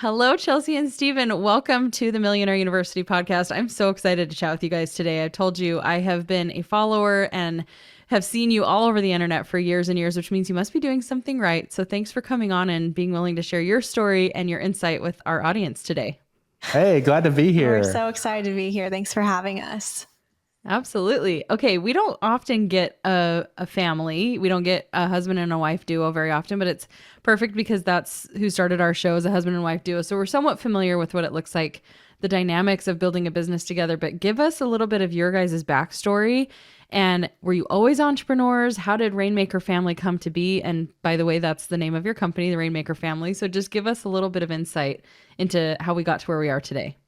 Hello, Chelsey and Stephen. Welcome to the Millionaire University podcast. I'm so excited to chat with you guys today. I've told you I have been a follower and have seen you all over the internet for years and years, which means you must be doing something right. So thanks for coming on and being willing to share your story and your insight with our audience today. Hey, glad to be here. We're so excited to be here. Thanks for having us. Absolutely. Okay, we don't often get a family. We don't get a husband and a wife duo very often, but it's perfect because that's who started our show as a husband and wife duo. So we're somewhat familiar with what it looks like, the dynamics of building a business together. But give us a little bit of your guys' backstory. And were you always entrepreneurs? How did Rainmaker Family come to be? And by the way, that's the name of your company, the Rainmaker Family. So just give us a little bit of insight into how we got to where we are today.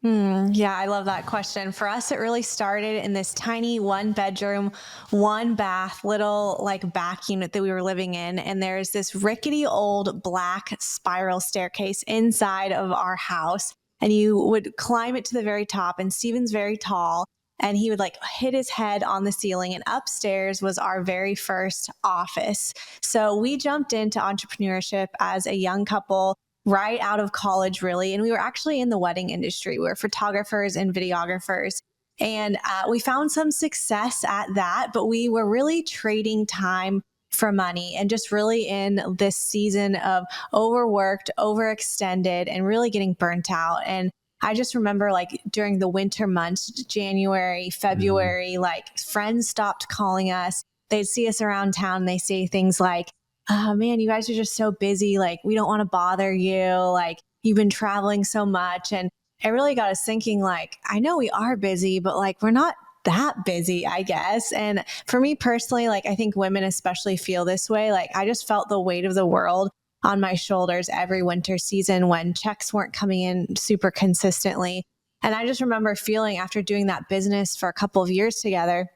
Yeah, I love that question. For us, it really started in this tiny 1-bedroom, 1-bath little back unit that we were living in. And there's this rickety old black spiral staircase inside of our house. And you would climb it to the very top. And Steven's very tall. And he would hit his head on the ceiling. And upstairs was our very first office. So we jumped into entrepreneurship as a young couple right out of college, really. And we were actually in the wedding industry. We were photographers and videographers. And we found some success at that, but we were really trading time for money and just really in this season of overworked, overextended, and really getting burnt out. And I just remember during the winter months, January, February, friends stopped calling us. They'd see us around town and they say things like, "Oh man, you guys are just so busy. We don't want to bother you. You've been traveling so much." And it really got us thinking, I know we are busy, but we're not that busy, I guess. And for me personally, I think women especially feel this way. I just felt the weight of the world on my shoulders every winter season when checks weren't coming in super consistently. And I just remember feeling after doing that business for a couple of years together,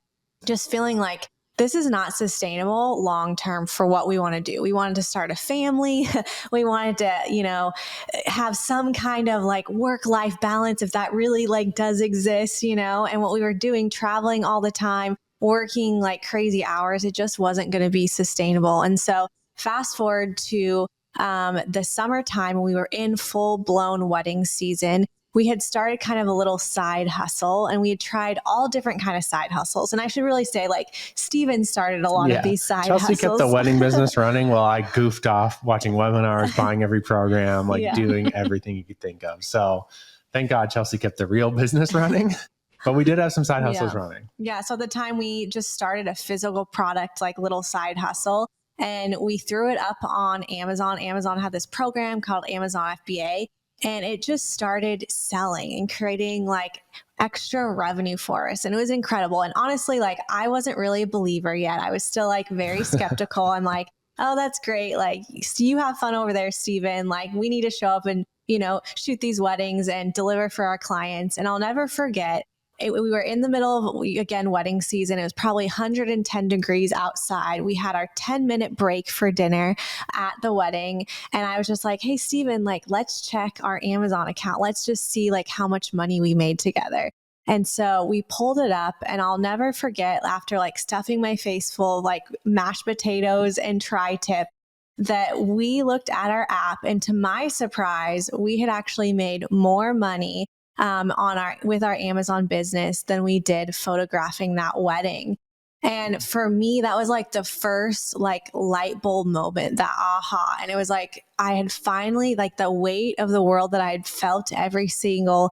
just feeling this is not sustainable long-term for what we want to do. We wanted to start a family. We wanted to, have some kind of work-life balance if that really does exist, and what we were doing, traveling all the time, working crazy hours, it just wasn't going to be sustainable. And so fast forward to the summertime when we were in full-blown wedding season. We had started kind of a little side hustle and we had tried all different kind of side hustles. And I should really say Stephen started a lot of these side Chelsey hustles. Kept the wedding business running while I goofed off watching webinars, buying every program, doing everything you could think of. So thank God Chelsey kept the real business running, but we did have some side hustles running. Yeah. So at the time we just started a physical product, little side hustle, and we threw it up on Amazon. Amazon had this program called Amazon FBA. And it just started selling and creating extra revenue for us. And it was incredible. And honestly, I wasn't really a believer yet. I was still very skeptical. I'm oh, that's great. You have fun over there, Stephen. We need to show up and, shoot these weddings and deliver for our clients. And I'll never forget, we were in the middle of, again, wedding season. It was probably 110 degrees outside. We had our 10-minute break for dinner at the wedding. And I was just hey, Stephen, let's check our Amazon account. Let's just see how much money we made together. And so we pulled it up, and I'll never forget, after stuffing my face full of mashed potatoes and tri-tip, that we looked at our app, and to my surprise, we had actually made more money with our Amazon business than we did photographing that wedding. And for me, that was the first light bulb moment, that aha. And it was I had finally the weight of the world that I had felt every single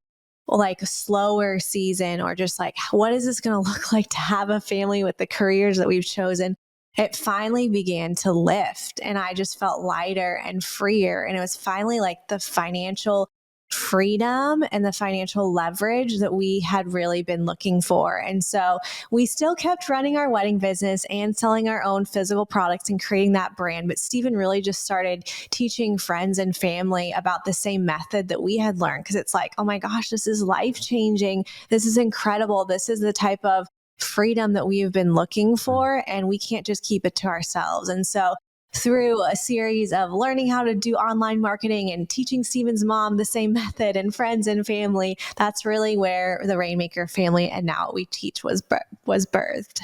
slower season, or just what is this going to look like to have a family with the careers that we've chosen? It finally began to lift, and I just felt lighter and freer. And it was finally the financial freedom and the financial leverage that we had really been looking for. And so we still kept running our wedding business and selling our own physical products and creating that brand. But Stephen really just started teaching friends and family about the same method that we had learned, because it's oh my gosh, this is life-changing. This is incredible. This is the type of freedom that we have been looking for, and we can't just keep it to ourselves. And so through a series of learning how to do online marketing and teaching Stephen's mom the same method, and friends and family, that's really where the Rainmaker Family and now what we teach was birthed.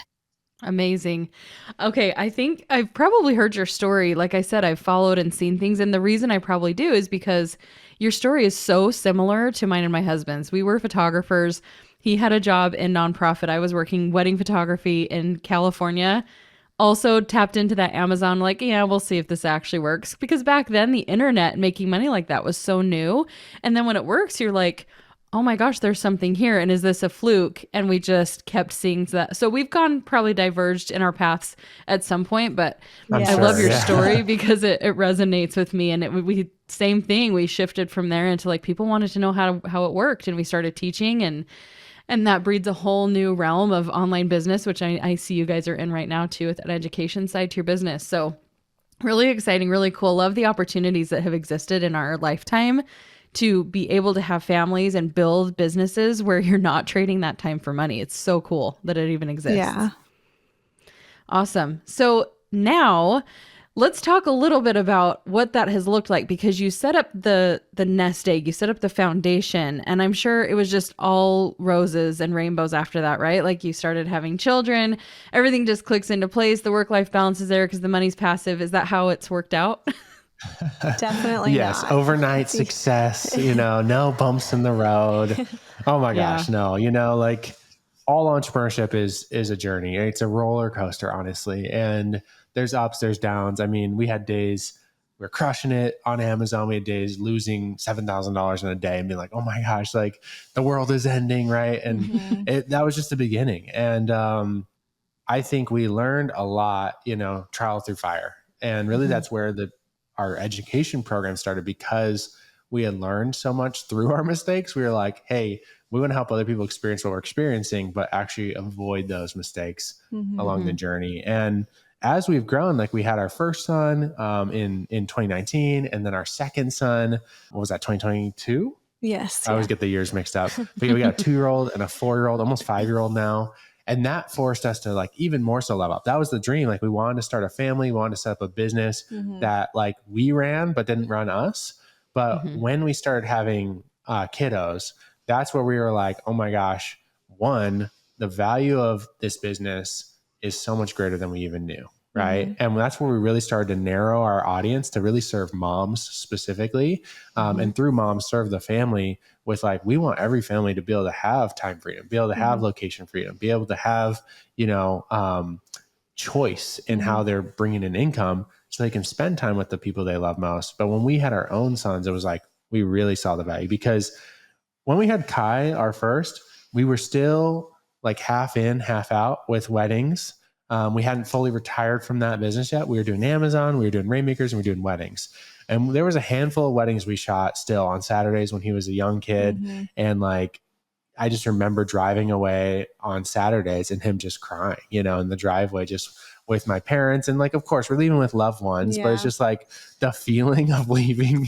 Amazing. Okay, I think I've probably heard your story. Like I said, I've followed and seen things. And the reason I probably do is because your story is so similar to mine and my husband's. We were photographers. He had a job in nonprofit. I was working wedding photography in California. Also tapped into that Amazon, like, yeah, we'll see if this actually works. Because back then, the internet making money like that was so new. And then when it works, you're like, oh my gosh, there's something here. And is this a fluke? And we just kept seeing that. So we've gone probably diverged in our paths at some point, but I love your story because it resonates with me. And we same thing. We shifted from there into like people wanted to know how it worked, and we started teaching, and that breeds a whole new realm of online business, which I see you guys are in right now too, with an education side to your business. So really exciting, really cool. Love the opportunities that have existed in our lifetime to be able to have families and build businesses where you're not trading that time for money. It's so cool that it even exists. Yeah. Awesome. So now let's talk a little bit about what that has looked like, because you set up the nest egg, you set up the foundation, and I'm sure it was just all roses and rainbows after that, right? Like you started having children, everything just clicks into place. The work-life balance is there because the money's passive. Is that how it's worked out? Definitely yes, not. overnight success, no bumps in the road. Oh my gosh, no, like all entrepreneurship is a journey. It's a roller coaster, honestly. And there's ups, there's downs. I mean, we had days we're crushing it on Amazon. We had days losing $7,000 in a day and being like, oh my gosh, like the world is ending, right? And that was just the beginning. And I think we learned a lot, trial through fire. And really that's where our education program started, because we had learned so much through our mistakes. We were like, hey, we want to help other people experience what we're experiencing, but actually avoid those mistakes along the journey. And as we've grown, like we had our first son in 2019, and then our second son, what was that, 2022? Yes. I always get the years mixed up. But we got a 2-year-old and a 4-year-old, almost 5-year-old now. And that forced us to like even more so level up. That was the dream. Like we wanted to start a family, we wanted to set up a business that like we ran, but didn't run us. But when we started having kiddos, that's where we were like, oh my gosh, one, the value of this business is so much greater than we even knew. Right. And that's where we really started to narrow our audience to really serve moms specifically. And through moms, serve the family with like, we want every family to be able to have time freedom, be able to have location freedom, be able to have, choice in how they're bringing in income so they can spend time with the people they love most. But when we had our own sons, it was like, we really saw the value, because when we had Kai, our first, we were still like half in, half out with weddings. We hadn't fully retired from that business yet. We were doing Amazon, we were doing Rainmakers, and we were doing weddings. And there was a handful of weddings we shot still on Saturdays when he was a young kid. And like, I just remember driving away on Saturdays and him just crying, in the driveway, just with my parents. And like, of course we're leaving with loved ones, but it's just like the feeling of leaving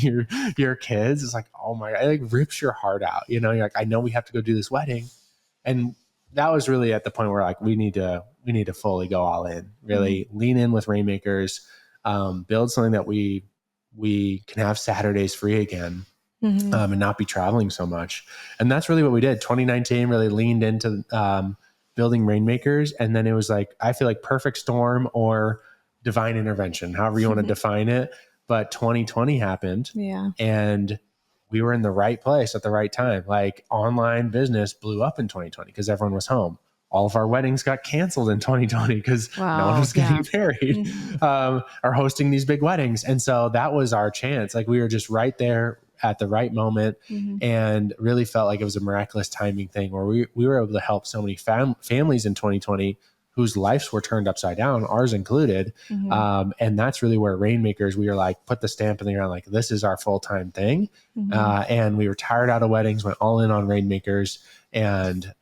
your kids is like, oh my God, it like rips your heart out. You're like, I know we have to go do this wedding. And that was really at the point where like, we need to fully go all in, really lean in with Rainmakers, build something that we can have Saturdays free again. And not be traveling so much. And that's really what we did. 2019 really leaned into building Rainmakers. And then it was like, I feel like perfect storm or divine intervention, however you want to define it. But 2020 happened. And we were in the right place at the right time. Like online business blew up in 2020 because everyone was home. All of our weddings got canceled in 2020 because no one was getting married or hosting these big weddings. And so that was our chance. Like we were just right there at the right moment and really felt like it was a miraculous timing thing where we were able to help so many families in 2020 whose lives were turned upside down, ours included. And that's really where Rainmakers, we were like, put the stamp in the ground, like this is our full-time thing. And we retired out of weddings, went all in on Rainmakers. And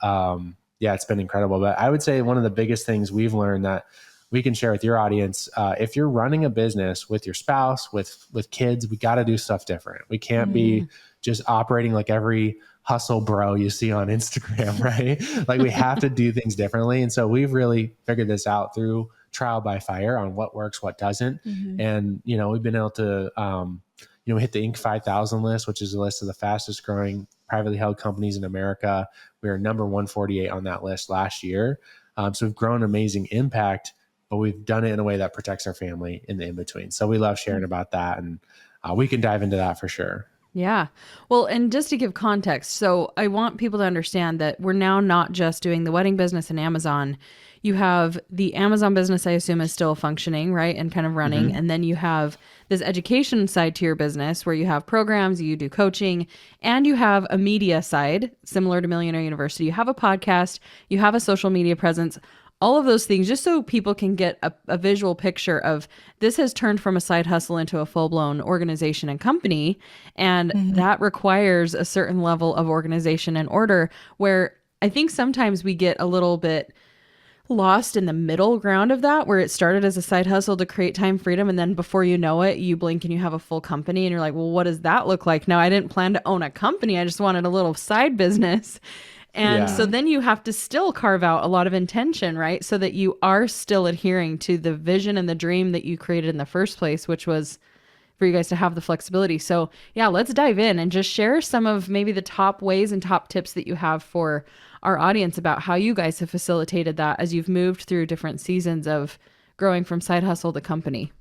it's been incredible. But I would say one of the biggest things we've learned that we can share with your audience, if you're running a business with your spouse, with kids, we got to do stuff different. We can't be just operating like every hustle bro you see on Instagram, right? Like we have to do things differently. And so we've really figured this out through trial by fire on what works, what doesn't. And, we've been able to, hit the Inc. 5000 list, which is a list of the fastest growing privately held companies in America. We were number 148 on that list last year. So we've grown amazing impact, but we've done it in a way that protects our family in the in-between. So we love sharing about that, and we can dive into that for sure. Yeah. Well, and just to give context, so I want people to understand that we're now not just doing the wedding business and Amazon. You have the Amazon business, I assume, is still functioning, right? And kind of running. And then you have this education side to your business where you have programs, you do coaching, and you have a media side similar to Millionaire University. You have a podcast, you have a social media presence. All of those things, just so people can get a visual picture of this has turned from a side hustle into a full-blown organization and company. And that requires a certain level of organization and order, where I think sometimes we get a little bit lost in the middle ground of that, where it started as a side hustle to create time freedom. And then before you know it, you blink and you have a full company and you're like, well, what does that look like? Now, I didn't plan to own a company. I just wanted a little side business. And so then you have to still carve out a lot of intention, right? So that you are still adhering to the vision and the dream that you created in the first place, which was for you guys to have the flexibility. So yeah, let's dive in and just share some of maybe the top ways and top tips that you have for our audience about how you guys have facilitated that as you've moved through different seasons of growing from side hustle to company.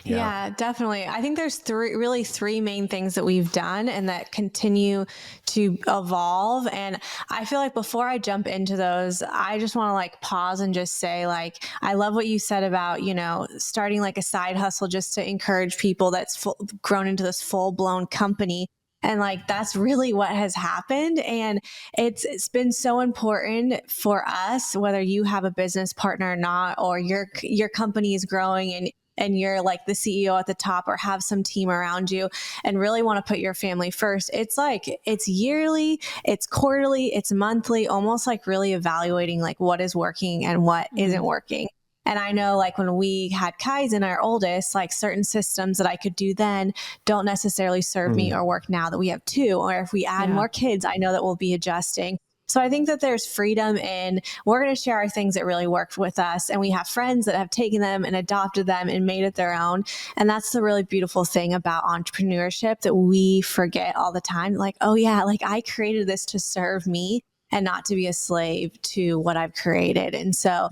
Yeah, definitely. I think there's three main things that we've done and that continue to evolve. And I feel like before I jump into those, I just want to like pause and just say, like, I love what you said about, you know, starting like a side hustle just to encourage people that's grown into this full blown company. And like, that's really what has happened. And it's been so important for us, whether you have a business partner or not, or your company is growing and you're like the CEO at the top or have some team around you and really want to put your family first. It's like, it's yearly, it's quarterly, it's monthly, almost like really evaluating like what is working and what isn't working. And I know like when we had Kaizen, our oldest, like certain systems that I could do then don't necessarily serve me or work now that we have two. Or if we add more kids, I know that we'll be adjusting. So I think that there's freedom in, we're going to share our things that really worked with us. And we have friends that have taken them and adopted them and made it their own. And that's the really beautiful thing about entrepreneurship that we forget all the time. Like, oh yeah, like I created this to serve me and not to be a slave to what I've created. And so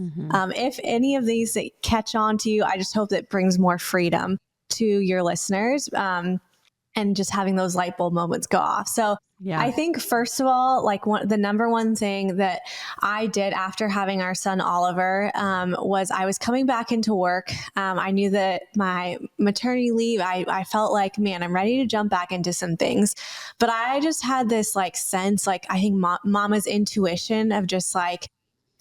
if any of these that catch on to you, I just hope that brings more freedom to your listeners. And just having those light bulb moments go off. So I think first of all, like the number one thing that I did after having our son Oliver was I was coming back into work. I knew that my maternity leave, I felt like, man, I'm ready to jump back into some things. But I just had this like sense, like I think mama's intuition of just like,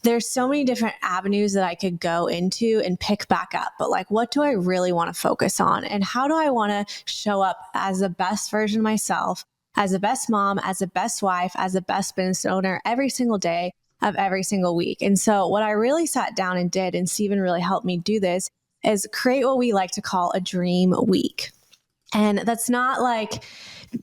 there's so many different avenues that I could go into and pick back up. But like, what do I really want to focus on? And how do I want to show up as the best version of myself, as the best mom, as the best wife, as the best business owner every single day of every single week? And so what I really sat down and did, and Stephen really helped me do this, is create what we like to call a dream week. And that's not like,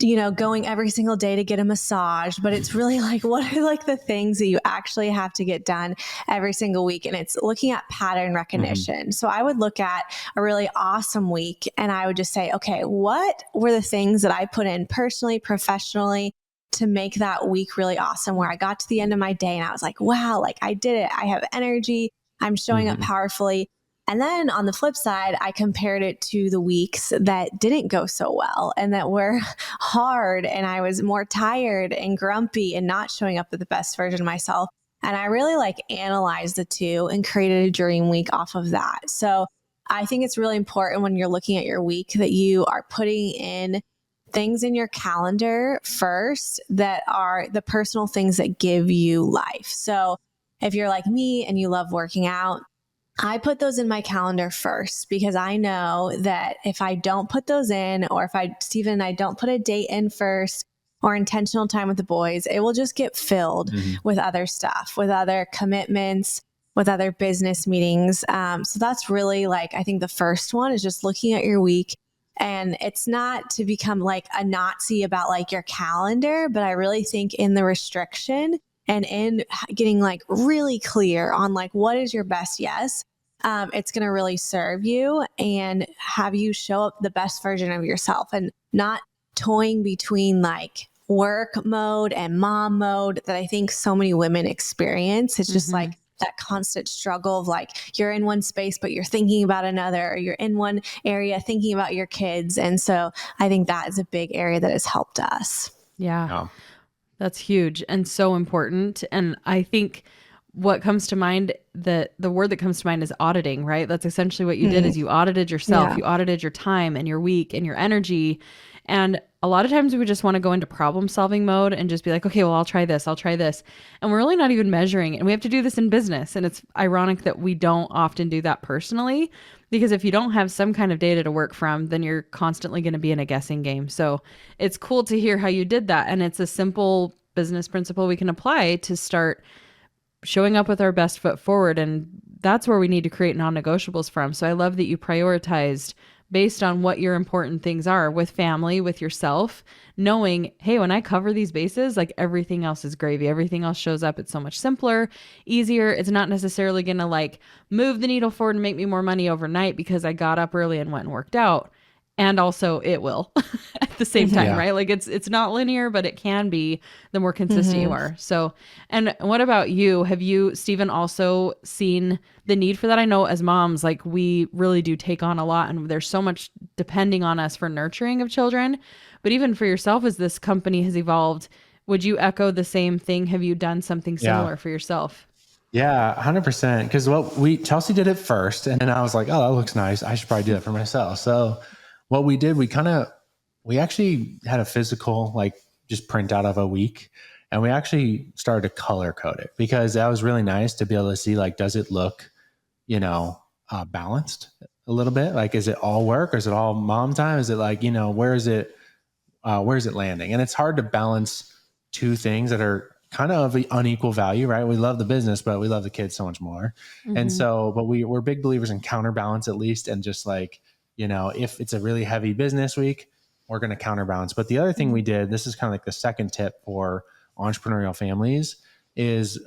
you know, going every single day to get a massage, but it's really like, what are like the things that you actually have to get done every single week? And it's looking at pattern recognition. So I would look at a really awesome week and I would just say, okay, what were the things that I put in personally, professionally to make that week really awesome, where I got to the end of my day and I was like, wow, like I did it. I have energy. I'm showing up powerfully. And then on the flip side, I compared it to the weeks that didn't go so well and that were hard and I was more tired and grumpy and not showing up with the best version of myself. And I really like analyzed the two and created a dream week off of that. So I think it's really important when you're looking at your week that you are putting in things in your calendar first that are the personal things that give you life. So if you're like me and you love working out, I put those in my calendar first because I know that if I don't put those in, or if Stephen and I don't put a date in first or intentional time with the boys, it will just get filled with other stuff, with other commitments, with other business meetings. So that's really like, I think the first one is just looking at your week. And it's not to become like a Nazi about like your calendar, but I really think in the restriction and in getting like really clear on like, what is your best yes? It's going to really serve you and have you show up the best version of yourself and not toying between like work mode and mom mode that I think so many women experience. It's just like that constant struggle of like, you're in one space, but you're thinking about another, or you're in one area thinking about your kids. And so I think that is a big area that has helped us. Yeah. That's huge and so important. And I think what comes to mind, that the word that comes to mind is auditing, right? That's essentially what you did, is you audited yourself. Yeah. You audited your time and your week and your energy. And a lot of times we just want to go into problem solving mode and just be like, okay, well, I'll try this. And we're really not even measuring it. And we have to do this in business. And it's ironic that we don't often do that personally, because if you don't have some kind of data to work from, then you're constantly going to be in a guessing game. So it's cool to hear how you did that. And it's a simple business principle we can apply to start showing up with our best foot forward. And that's where we need to create non-negotiables from. So I love that you prioritized based on what your important things are with family, with yourself, knowing, hey, when I cover these bases, like everything else is gravy. Everything else shows up. It's so much simpler, easier. It's not necessarily going to like move the needle forward and make me more money overnight because I got up early and went and worked out. And also it will at the same time, right? Like it's not linear, but it can be the more consistent you are. So, and what about you? Have you, Stephen, also seen the need for that? I know as moms, like we really do take on a lot, and there's so much depending on us for nurturing of children. But even for yourself, as this company has evolved, would you echo the same thing? Have you done something similar for yourself? Yeah, 100%. Because Chelsey did it first, and then I was like, oh, that looks nice. I should probably do that for myself. So what we did, we actually had a physical, like just print out of a week, and we actually started to color code it, because that was really nice to be able to see, like, does it look, balanced a little bit? Like, is it all work, or is it all mom time? Is it like, where is it landing? And it's hard to balance two things that are kind of unequal value, right? We love the business, but we love the kids so much more. Mm-hmm. And so, but we're big believers in counterbalance, at least. And just like, if it's a really heavy business week, we're going to counterbalance. But the other thing we did, this is kind of like the second tip for entrepreneurial families, is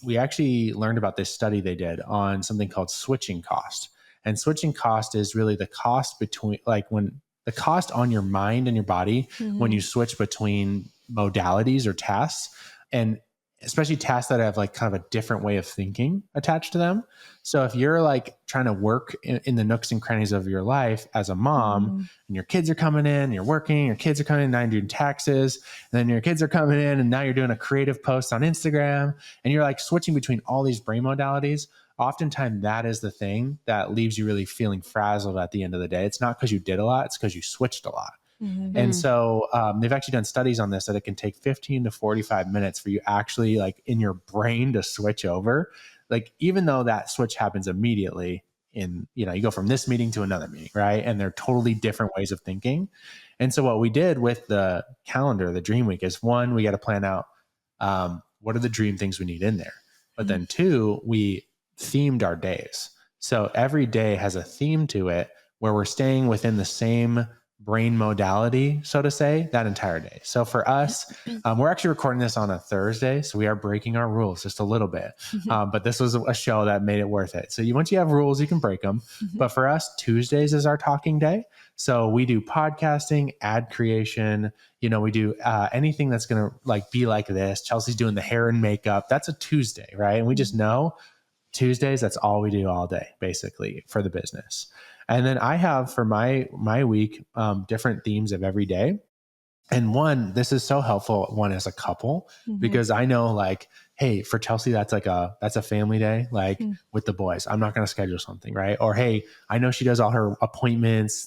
we actually learned about this study they did on something called switching cost. And switching cost is really the cost between, like, when the cost on your mind and your body, when you switch between modalities or tasks, and especially tasks that have like kind of a different way of thinking attached to them. So if you're like trying to work in the nooks and crannies of your life as a mom, and your kids are coming in, you're working, your kids are coming in, now you're doing taxes, and then your kids are coming in, and now you're doing a creative post on Instagram, and you're like switching between all these brain modalities. Oftentimes that is the thing that leaves you really feeling frazzled at the end of the day. It's not because you did a lot, it's because you switched a lot. Mm-hmm. And so they've actually done studies on this, that it can take 15 to 45 minutes for you actually, like, in your brain to switch over. Like, even though that switch happens immediately you go from this meeting to another meeting, right? And they're totally different ways of thinking. And so what we did with the calendar, the dream week, is one, we got to plan out what are the dream things we need in there. But then two, we themed our days. So every day has a theme to it, where we're staying within the same brain modality, so to say, that entire day. So for us, we're actually recording this on a Thursday, so we are breaking our rules just a little bit. But this was a show that made it worth it. So once you have rules, you can break them. But for us, Tuesdays is our talking day. So we do podcasting, ad creation. We do anything that's going to like be like this. Chelsey's doing the hair and makeup. That's a Tuesday, right? And we just know Tuesdays, that's all we do all day, basically, for the business. And then I have for my week different themes of every day. And one, this is so helpful, one as a couple, because I know, like, hey, for Chelsey, that's a family day, like with the boys. I'm not going to schedule something, right? Or, hey, I know she does all her appointments,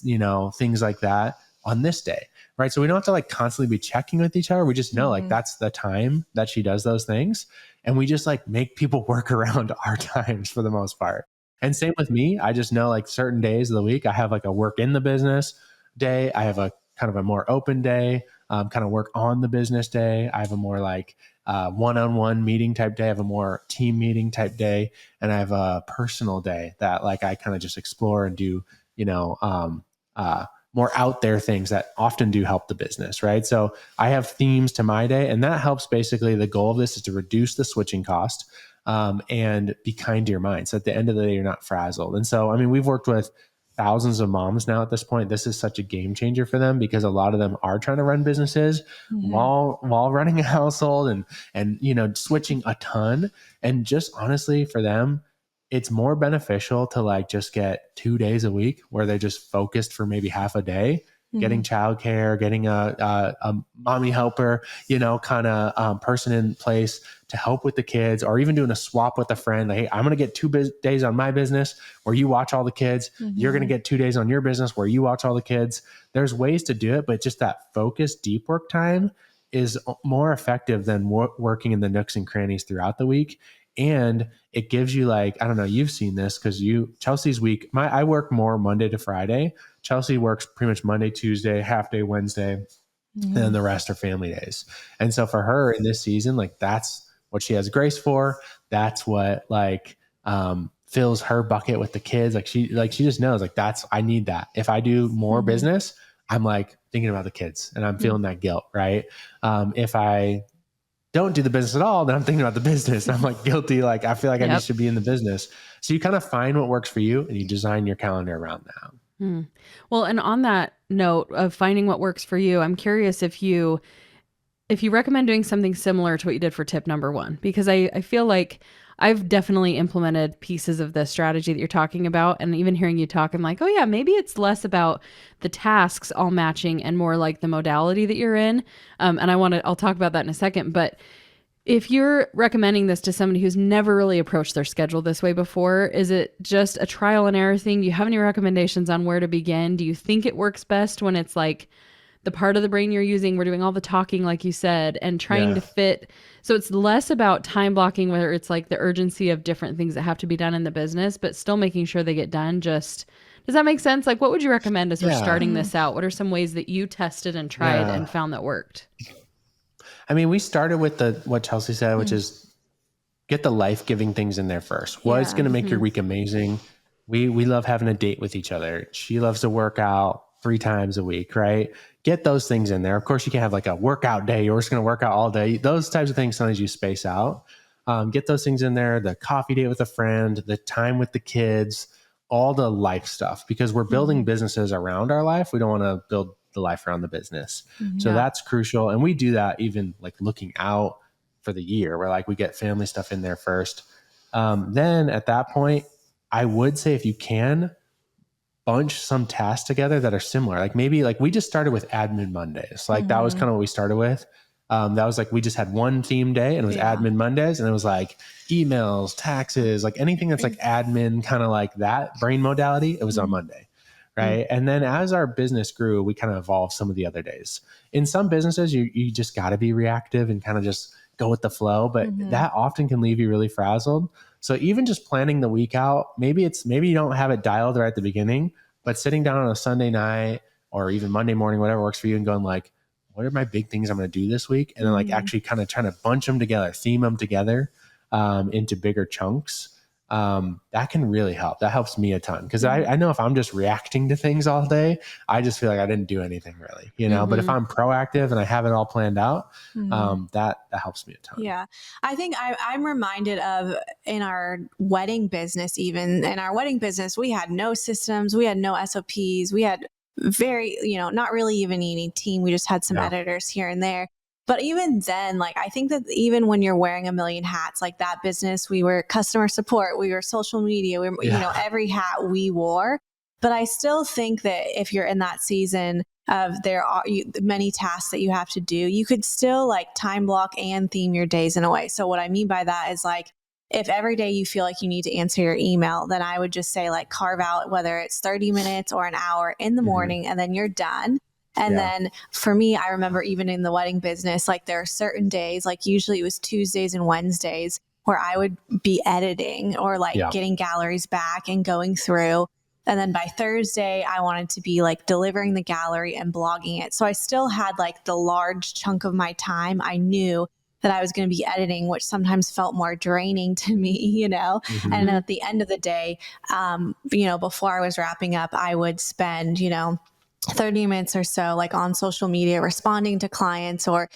things like that on this day, right? So we don't have to like constantly be checking with each other. We just know like that's the time that she does those things. And we just like make people work around our times for the most part. And same with me. I just know like certain days of the week, I have like a work in the business day. I have a kind of a more open day, kind of work on the business day. I have a more like one-on-one meeting type day. I have a more team meeting type day. And I have a personal day that like I kind of just explore and do, more out there things that often do help the business, right? So I have themes to my day, and that helps. Basically, the goal of this is to reduce the switching cost and be kind to your mind. So at the end of the day, you're not frazzled. And so, I mean, we've worked with thousands of moms now at this point, this is such a game changer for them, because a lot of them are trying to run businesses while running a household and switching a ton. And just honestly, for them, it's more beneficial to like just get 2 days a week where they're just focused for maybe half a day, getting childcare, getting a mommy helper, kind of person in place to help with the kids, or even doing a swap with a friend. Like, hey, I'm going to get 2 days on my business where you watch all the kids. You're going to get 2 days on your business where you watch all the kids. There's ways to do it, but just that focused deep work time is more effective than working in the nooks and crannies throughout the week. And it gives you like, I don't know, you've seen this because Chelsea's week, I work more Monday to Friday. Chelsea works pretty much Monday, Tuesday, half day Wednesday, and then the rest are family days. And so for her in this season, like that's what she has grace for. That's what like fills her bucket with the kids. She just knows like I need that. If I do more business, I'm like thinking about the kids and I'm feeling that guilt, right? If I don't do the business at all, then I'm thinking about the business. I'm like guilty. Like I feel like I need to be in the business. So you kind of find what works for you and you design your calendar around that. Well, and on that note of finding what works for you, I'm curious if you recommend doing something similar to what you did for tip number 1, because I feel like I've definitely implemented pieces of the strategy that you're talking about. And even hearing you talk, I'm like, oh yeah, maybe it's less about the tasks all matching and more like the modality that you're in. And I'll talk about that in a second. But if you're recommending this to somebody who's never really approached their schedule this way before, is it just a trial and error thing? Do you have any recommendations on where to begin? Do you think it works best when it's like the part of the brain you're using, we're doing all the talking, like you said, and trying to fit? So it's less about time blocking, whether it's like the urgency of different things that have to be done in the business, but still making sure they get done. Does that make sense? Like, what would you recommend as we're starting this out? What are some ways that you tested and tried and found that worked? I mean, we started with what Chelsea said, which is get the life-giving things in there first. What's going to make your week amazing? We love having a date with each other. She loves to work out 3 times a week, right? Get those things in there. Of course, you can have like a workout day. You're just going to work out all day. Those types of things, sometimes you space out. Get those things in there. The coffee date with a friend, the time with the kids, all the life stuff, because we're building businesses around our life. We don't want to build the life around the business. So that's crucial. And we do that even like looking out for the year, where like we get family stuff in there first. Then at that point, I would say if you can, bunch some tasks together that are similar. Like maybe like we just started with admin Mondays. Like that was kind of what we started with. That was like, we just had one theme day and it was admin Mondays, and it was like emails, taxes, like anything that's like admin, kind of like that brain modality. It was on Monday. Right. And then as our business grew, we kind of evolved some of the other days. In some businesses, you just got to be reactive and kind of just go with the flow, but that often can leave you really frazzled. So even just planning the week out, maybe you don't have it dialed right at the beginning, but sitting down on a Sunday night or even Monday morning, whatever works for you, and going like, what are my big things I'm going to do this week? And then like actually kind of trying to bunch them together, theme them together into bigger chunks. That can really help. That helps me a ton, because I know if I'm just reacting to things all day, I just feel like I didn't do anything really, but if I'm proactive and I have it all planned out, that helps me a ton. Yeah. I think I'm reminded of in our wedding business, even in our wedding business, we had no systems, we had no SOPs, we had very, not really even any team. We just had some editors here and there. But even then, like, I think that even when you're wearing a million hats, like that business, we were customer support, we were social media, we were, every hat we wore. But I still think that if you're in that season of there are many tasks that you have to do, you could still like time block and theme your days in a way. So what I mean by that is like, if every day you feel like you need to answer your email, then I would just say like carve out whether it's 30 minutes or an hour in the morning, and then you're done. And then for me, I remember even in the wedding business, like there are certain days, like usually it was Tuesdays and Wednesdays, where I would be editing or like getting galleries back and going through. And then by Thursday, I wanted to be like delivering the gallery and blogging it. So I still had like the large chunk of my time. I knew that I was going to be editing, which sometimes felt more draining to me, And at the end of the day, before I was wrapping up, I would spend, 30 minutes or so like on social media responding to clients, or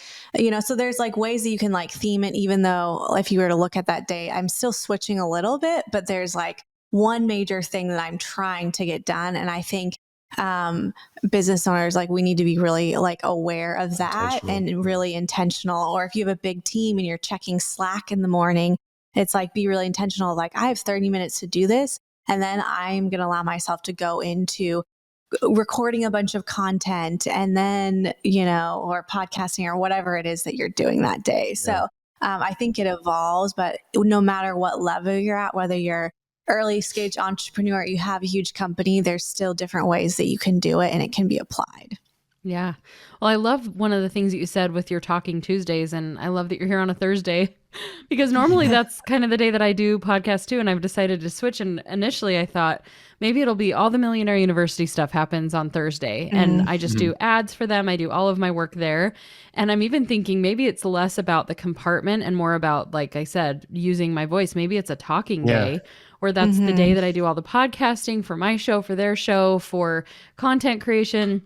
so there's like ways that you can like theme it, even though if you were to look at that day, I'm still switching a little bit, but there's like one major thing that I'm trying to get done. And I think business owners, like, we need to be really like aware of that and really intentional. Or if you have a big team and you're checking Slack in the morning, it's like, be really intentional. Like, I have 30 minutes to do this. And then I'm going to allow myself to go into recording a bunch of content and then, or podcasting or whatever it is that you're doing that day. So I think it evolves, but no matter what level you're at, whether you're early stage entrepreneur, you have a huge company, there's still different ways that you can do it and it can be applied. Yeah. Well, I love one of the things that you said with your Talking Tuesdays, and I love that you're here on a Thursday because normally that's kind of the day that I do podcasts too. And I've decided to switch. And initially I thought maybe it'll be all the Millionaire University stuff happens on Thursday and I just do ads for them. I do all of my work there. And I'm even thinking maybe it's less about the compartment and more about, like I said, using my voice. Maybe it's a talking day where that's the day that I do all the podcasting for my show, for their show, for content creation.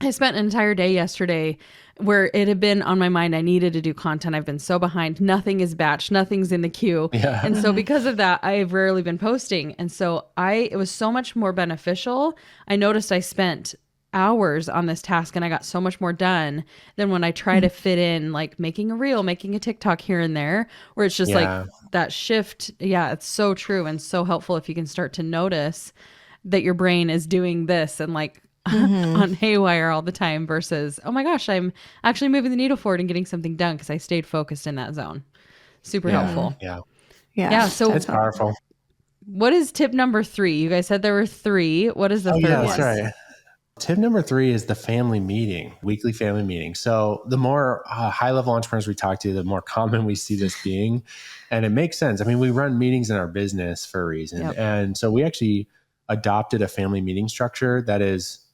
I spent an entire day yesterday where it had been on my mind. I needed to do content. I've been so behind. Nothing is batched. Nothing's in the queue. Yeah. And so because of that, I've rarely been posting. And so it was so much more beneficial. I noticed I spent hours on this task and I got so much more done than when I try to fit in like making a reel, making a TikTok here and there, where it's just like that shift. Yeah, it's so true and so helpful if you can start to notice that your brain is doing this and like on haywire all the time versus, oh my gosh, I'm actually moving the needle forward and getting something done because I stayed focused in that zone. Super helpful. Yeah. So it's powerful. What is tip number 3? You guys said there were 3. What is the third one? That's right. Tip number 3 is the family meeting, weekly family meeting. So the more high-level entrepreneurs we talk to, the more common we see this being. And it makes sense. I mean, we run meetings in our business for a reason. Yep. And so we actually adopted a family meeting structure that is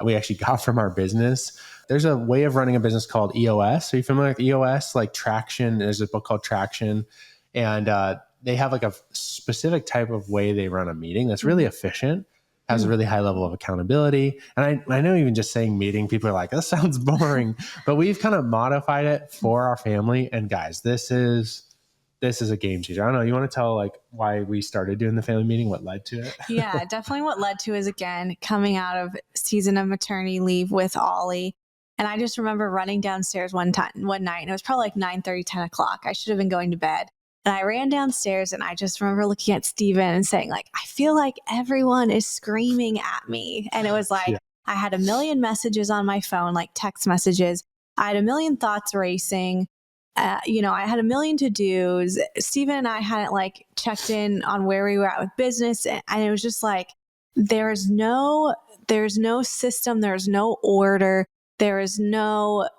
we actually got from our business. There's a way of running a business called EOS. Are you familiar with EOS? Like Traction, there's a book called Traction. And they have like a specific type of way they run a meeting that's really efficient, has a really high level of accountability. And I know even just saying meeting, people are like, that sounds boring. But we've kind of modified it for our family. And guys, this is a game changer. I don't know. You want to tell like why we started doing the family meeting, what led to it? Yeah, definitely what led to is, again, coming out of season of maternity leave with Ollie. And I just remember running downstairs one night, and it was probably like 9:30, 10 o'clock. I should have been going to bed. And I ran downstairs and I just remember looking at Stephen and saying like, I feel like everyone is screaming at me. And it was like, I had a million messages on my phone, like text messages. I had a million thoughts racing. I had a million to-dos. Stephen and I hadn't like checked in on where we were at with business. And it was just like, there's no system. There's no order. There is no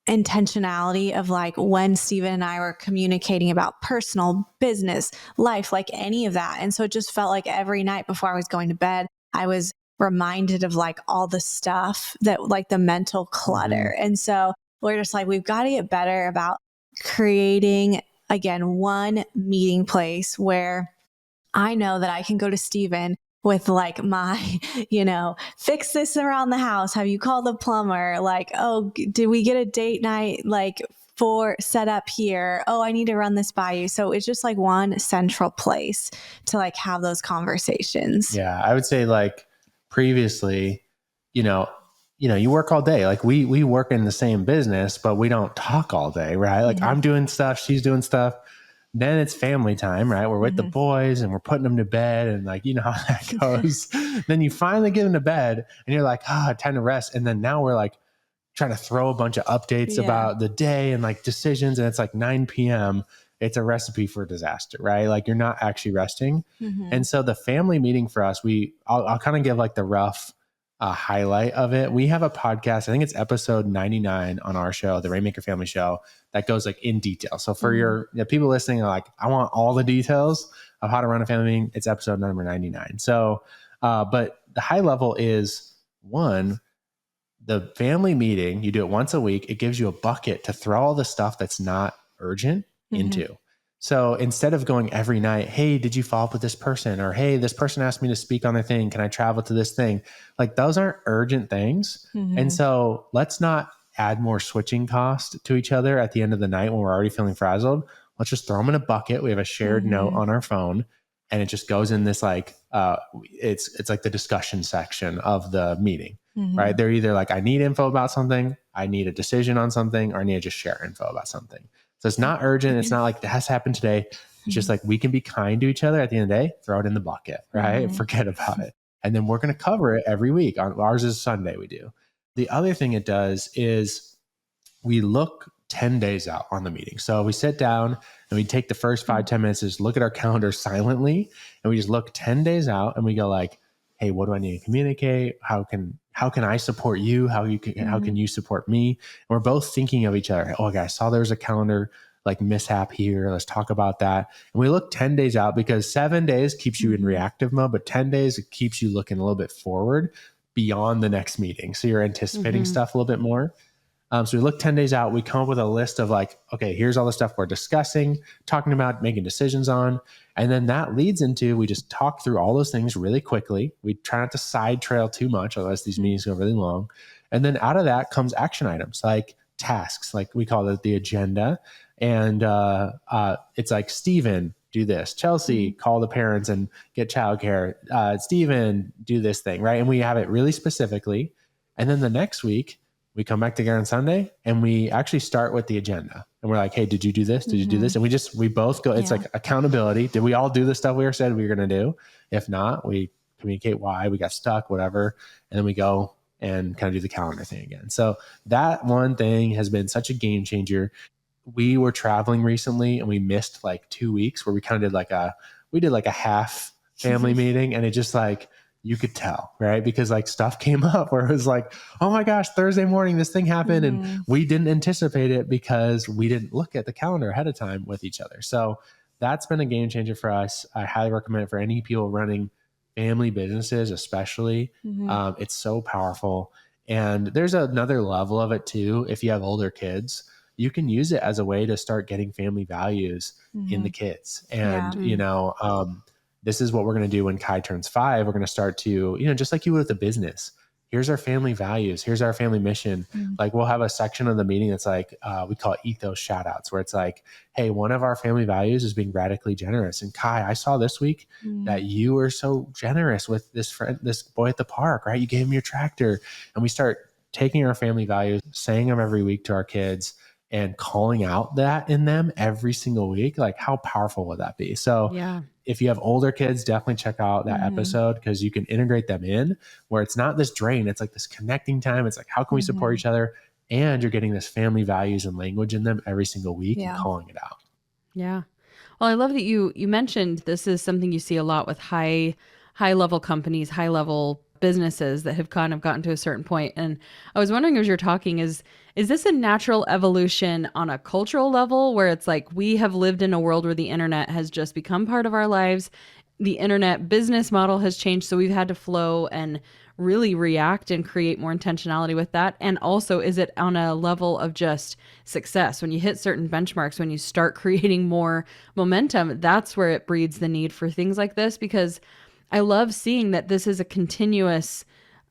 intentionality of like when Stephen and I were communicating about personal, business, life, like any of that. And so it just felt like every night before I was going to bed, I was reminded of like all the stuff that like the mental clutter. And so we're just like, we've got to get better about creating, again, one meeting place where I know that I can go to Stephen with like my, fix this around the house. Have you called the plumber? Like, oh, did we get a date night like for set up here? Oh, I need to run this by you. So it's just like one central place to like have those conversations. Yeah. I would say like previously, you work all day. Like we work in the same business, but we don't talk all day, right? Like I'm doing stuff, she's doing stuff. Then it's family time, right? We're with the boys and we're putting them to bed and like, you know how that goes. Then you finally get them to bed and you're like, time to rest. And then now we're like trying to throw a bunch of updates about the day and like decisions. And it's like 9 p.m. It's a recipe for disaster, right? Like you're not actually resting. And so the family meeting for us, I'll kind of give like the rough highlight of it. We have a podcast, I think it's episode 99 on our show, the Rainmaker Family show, that goes like in detail. So for your people listening, like I want all the details of how to run a family meeting, it's episode number 99. So, but the high level is one, the family meeting, you do it once a week. It gives you a bucket to throw all the stuff that's not urgent into. So instead of going every night, hey, did you follow up with this person? Or, hey, this person asked me to speak on their thing. Can I travel to this thing? Like those aren't urgent things. And so let's not add more switching cost to each other at the end of the night when we're already feeling frazzled. Let's just throw them in a bucket. We have a shared note on our phone. and it just goes in this like, it's like the discussion section of the meeting, right? They're either like, I need info about something, I need a decision on something, or I need to just share info about something. So it's not urgent. It's not like it has to happen today. It's just like, we can be kind to each other at the end of the day, throw it in the bucket, right? Forget about it. And then we're going to cover it every week. Ours is Sunday we do. The other thing it does is we look 10 days out on the meeting. So we sit down and we take the first 5-10 minutes, just look at our calendar silently, and we just look 10 days out and we go like, hey, what do I need to communicate? How can I support you? How can you support me? And we're both thinking of each other. Oh, okay, I saw there was a calendar like mishap here. Let's talk about that. And we look 10 days out because 7 days keeps you in reactive mode, but 10 days, it keeps you looking a little bit forward beyond the next meeting. So you're anticipating stuff a little bit more. So we look 10 days out, we come up with a list of like, okay, here's all the stuff we're discussing, talking about, making decisions on. And then that leads into, we just talk through all those things really quickly. We try not to side trail too much, otherwise these meetings go really long. And then out of that comes action items, like tasks, like we call it the agenda. And it's like, Stephen, do this. Chelsey, call the parents and get childcare. Stephen, do this thing, right? And we have it really specifically. And then the next week, we come back together on Sunday and we actually start with the agenda. And we're like, hey, did you do this? Did you do this? And we both go, it's like accountability. Did we all do the stuff we said we were going to do? If not, we communicate why we got stuck, whatever. And then we go and kind of do the calendar thing again. So that one thing has been such a game changer. We were traveling recently and we missed like 2 weeks where we kind of did like a half family meeting, and it just like, you could tell, right? Because like stuff came up where it was like, oh my gosh, Thursday morning, this thing happened. And we didn't anticipate it because we didn't look at the calendar ahead of time with each other. So that's been a game changer for us. I highly recommend it for any people running family businesses, especially. It's so powerful. And there's another level of it too. If you have older kids, you can use it as a way to start getting family values in the kids. And, this is what we're going to do when Kai turns 5. We're going to start to, just like you would with a business. Here's our family values. Here's our family mission. Like we'll have a section of the meeting that's like, we call it ethos shout outs, where it's like, hey, one of our family values is being radically generous. And Kai, I saw this week that you were so generous with this boy at the park, right? You gave him your tractor. And we start taking our family values, saying them every week to our kids, and calling out that in them every single week. Like, how powerful would that be? So if you have older kids, definitely check out that episode, because you can integrate them in where it's not this drain. It's like this connecting time. It's like, how can we support each other? And you're getting this family values and language in them every single week and calling it out. Yeah. Well, I love that you mentioned this is something you see a lot with high level companies, high level businesses that have kind of gotten to a certain point. And I was wondering, as you're talking, is this a natural evolution on a cultural level where it's like we have lived in a world where the internet has just become part of our lives? The internet business model has changed, so we've had to flow and really react and create more intentionality with that. And also, is it on a level of just success? When you hit certain benchmarks, when you start creating more momentum, that's where it breeds the need for things like this, because I love seeing that this is a continuous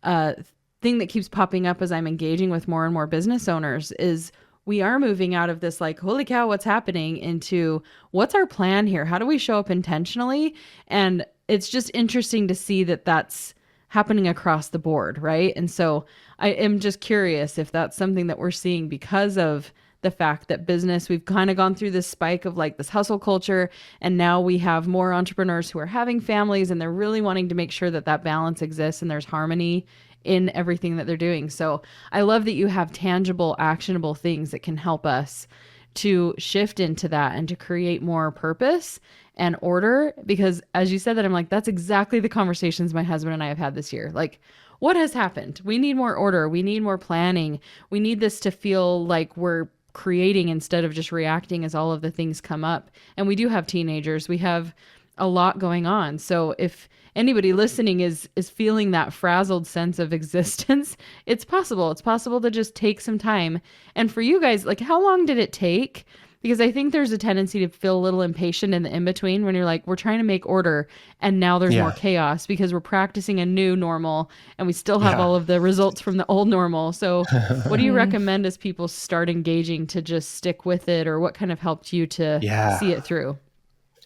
thing that keeps popping up as I'm engaging with more and more business owners. Is we are moving out of this like, holy cow, what's happening, into what's our plan here? How do we show up intentionally? And it's just interesting to see that that's happening across the board, right? And so I am just curious if that's something that we're seeing because of the fact that business, we've kind of gone through this spike of like this hustle culture, and now we have more entrepreneurs who are having families and they're really wanting to make sure that that balance exists and there's harmony in everything that they're doing. So I love that you have tangible, actionable things that can help us to shift into that and to create more purpose and order. Because as you said that, I'm like, that's exactly the conversations my husband and I have had this year. Like, what has happened? We need more order. We need more planning. We need this to feel like we're creating instead of just reacting as all of the things come up. And we do have teenagers. We have a lot going on. So if anybody listening is feeling that frazzled sense of existence, it's possible. It's possible to just take some time. And for you guys, like, how long did it take? Because I think there's a tendency to feel a little impatient in the in-between when you're like, we're trying to make order and now there's more chaos because we're practicing a new normal and we still have all of the results from the old normal. So what do you recommend as people start engaging to just stick with it, or what kind of helped you to see it through?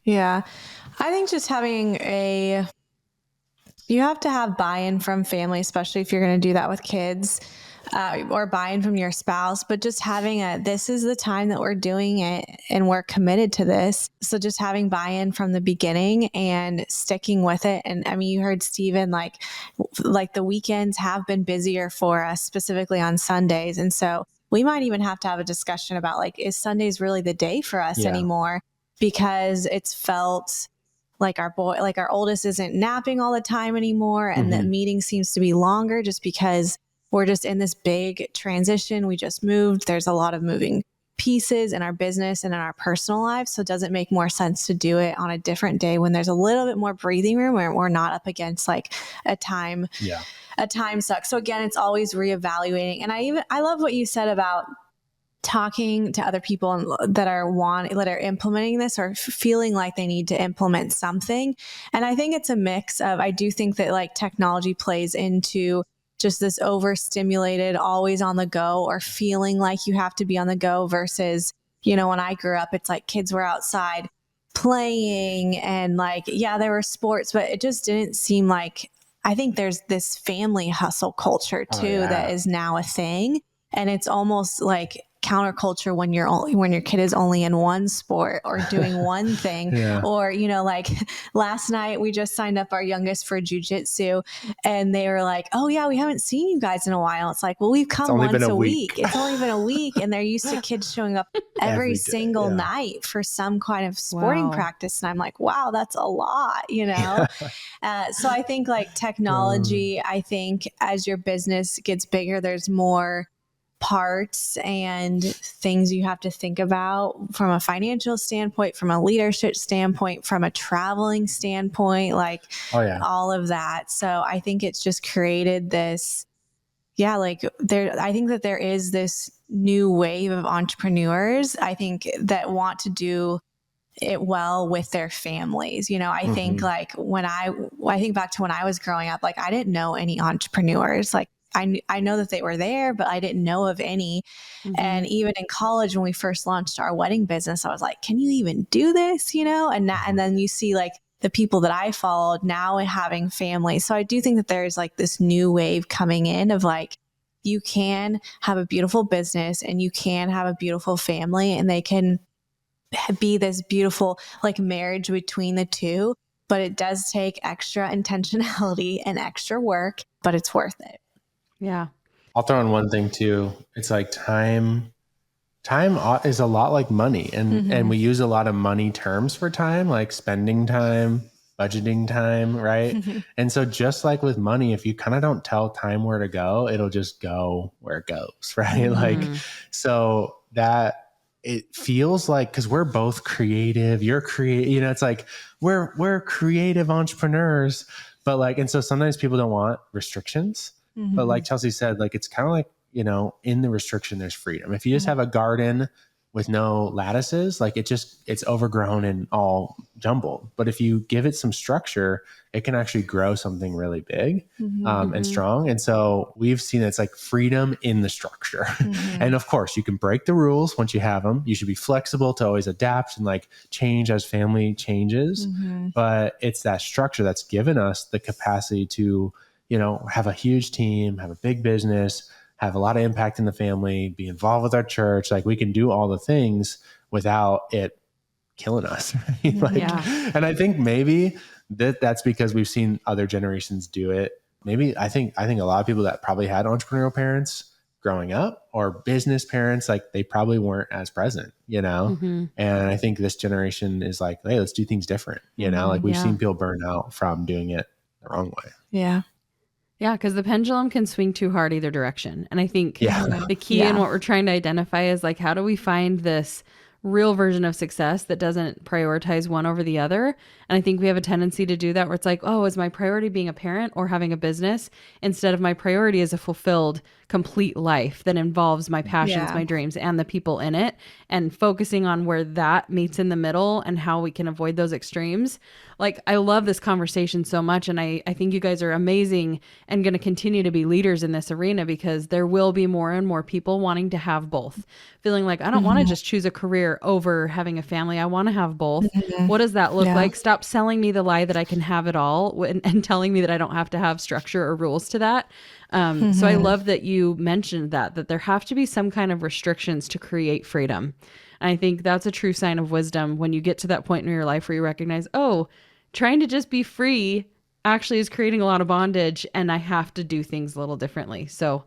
Yeah. I think just you have to have buy-in from family, especially if you're going to do that with kids, or buy-in from your spouse, but just having this is the time that we're doing it and we're committed to this. So just having buy-in from the beginning and sticking with it. And I mean, you heard Stephen, like the weekends have been busier for us, specifically on Sundays. And so we might even have to have a discussion about like, is Sundays really the day for us anymore? Because it's felt like our oldest isn't napping all the time anymore. And the meeting seems to be longer just because we're just in this big transition. We just moved. There's a lot of moving pieces in our business and in our personal lives. So it doesn't make more sense to do it on a different day when there's a little bit more breathing room where we're not up against like a time suck. So again, it's always reevaluating. And I love what you said about talking to other people that are implementing this or feeling like they need to implement something. And I think it's a mix of, I do think that like technology plays into just this overstimulated, always on the go, or feeling like you have to be on the go versus, when I grew up, it's like kids were outside playing and like, yeah, there were sports, but it just didn't seem like, I think there's this family hustle culture too that is now a thing. And it's almost like counterculture when your kid is only in one sport or doing one thing. Or, like last night we just signed up our youngest for jujitsu and they were like, oh yeah, we haven't seen you guys in a while. It's like, well, we've come once a week. It's only been a week. And they're used to kids showing up every single night for some kind of sporting practice. And I'm like, wow, that's a lot, So I think like technology, I think as your business gets bigger, there's more parts and things you have to think about from a financial standpoint, from a leadership standpoint, from a traveling standpoint, like all of that. So I think it's just created this, I think that there is this new wave of entrepreneurs, I think, that want to do it well with their families. I think like I think back to when I was growing up, like I didn't know any entrepreneurs. Like I know that they were there, but I didn't know of any. And even in college, when we first launched our wedding business, I was like, can you even do this? And then you see like the people that I followed now having families. So I do think that there's like this new wave coming in of like, you can have a beautiful business and you can have a beautiful family, and they can be this beautiful like marriage between the two. But it does take extra intentionality and extra work, but it's worth it. Yeah. I'll throw in one thing too. It's like time is a lot like money, and we use a lot of money terms for time, like spending time, budgeting time, right? And so just like with money, if you kind of don't tell time where to go, it'll just go where it goes, right? Like, so that it feels like, because we're both creative, you're creative, it's like we're creative entrepreneurs, but like, and so sometimes people don't want restrictions. But like Chelsey said, like, it's kind of like, in the restriction, there's freedom. If you just have a garden with no lattices, like it's overgrown and all jumbled. But if you give it some structure, it can actually grow something really big and strong. And so we've seen it's like freedom in the structure. And of course, you can break the rules once you have them. You should be flexible to always adapt and like change as family changes. But it's that structure that's given us the capacity to have a huge team, have a big business, have a lot of impact in the family, be involved with our church. Like we can do all the things without it killing us. Right? And I think maybe that's because we've seen other generations do it. Maybe I think a lot of people that probably had entrepreneurial parents growing up or business parents, like they probably weren't as present, And I think this generation is like, hey, let's do things different. Like we've seen people burn out from doing it the wrong way. Yeah, because the pendulum can swing too hard either direction. And I think the key in what we're trying to identify is like, how do we find this real version of success that doesn't prioritize one over the other? And I think we have a tendency to do that where it's like, oh, is my priority being a parent or having a business instead of my priority is a fulfilled complete life that involves my passions, Yeah. my dreams, and the people in it, and focusing on where that meets in the middle and how we can avoid those extremes. Like, I love this conversation so much. And I think you guys are amazing and going to continue to be leaders in this arena, because there will be more and more people wanting to have both, feeling like, I don't want to just choose a career over having a family. I want to have both. What does that look like? Stop selling me the lie that I can have it all and telling me that I don't have to have structure or rules to that. So I love that you mentioned that there have to be some kind of restrictions to create freedom. And I think that's a true sign of wisdom when you get to that point in your life where you recognize, oh, trying to just be free actually is creating a lot of bondage, and I have to do things a little differently. So,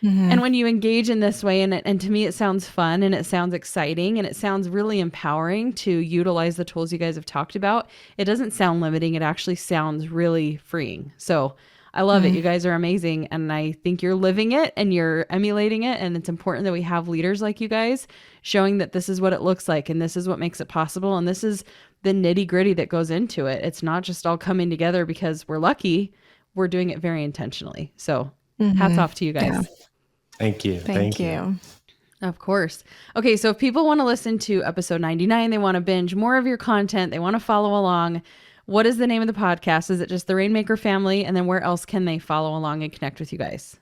and when you engage in this way, and to me, it sounds fun and it sounds exciting and it sounds really empowering to utilize the tools you guys have talked about. It doesn't sound limiting. It actually sounds really freeing. So I love it. You guys are amazing. And I think you're living it and you're emulating it. And it's important that we have leaders like you guys showing that this is what it looks like and this is what makes it possible. And this is the nitty gritty that goes into it. It's not just all coming together because we're lucky. We're doing it very intentionally. So hats off to you guys. Yeah. Thank you. Thank you. Of course. Okay. So if people want to listen to episode 99, they want to binge more of your content, they want to follow along, what is the name of the podcast? Is it just the Rainmaker Family? And then where else can they follow along and connect with you guys?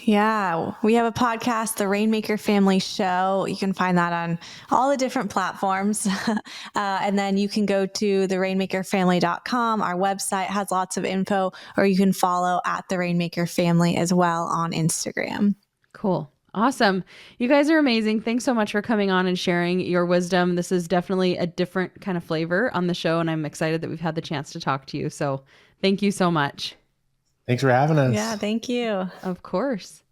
Yeah, we have a podcast, the Rainmaker Family Show. You can find that on all the different platforms. And then you can go to therainmakerfamily.com. Our website has lots of info, or you can follow at the Rainmaker Family as well on Instagram. Cool. Awesome. You guys are amazing. Thanks so much for coming on and sharing your wisdom. This is definitely a different kind of flavor on the show, and I'm excited that we've had the chance to talk to you. So thank you so much. Thanks for having us. Yeah, thank you. Of course.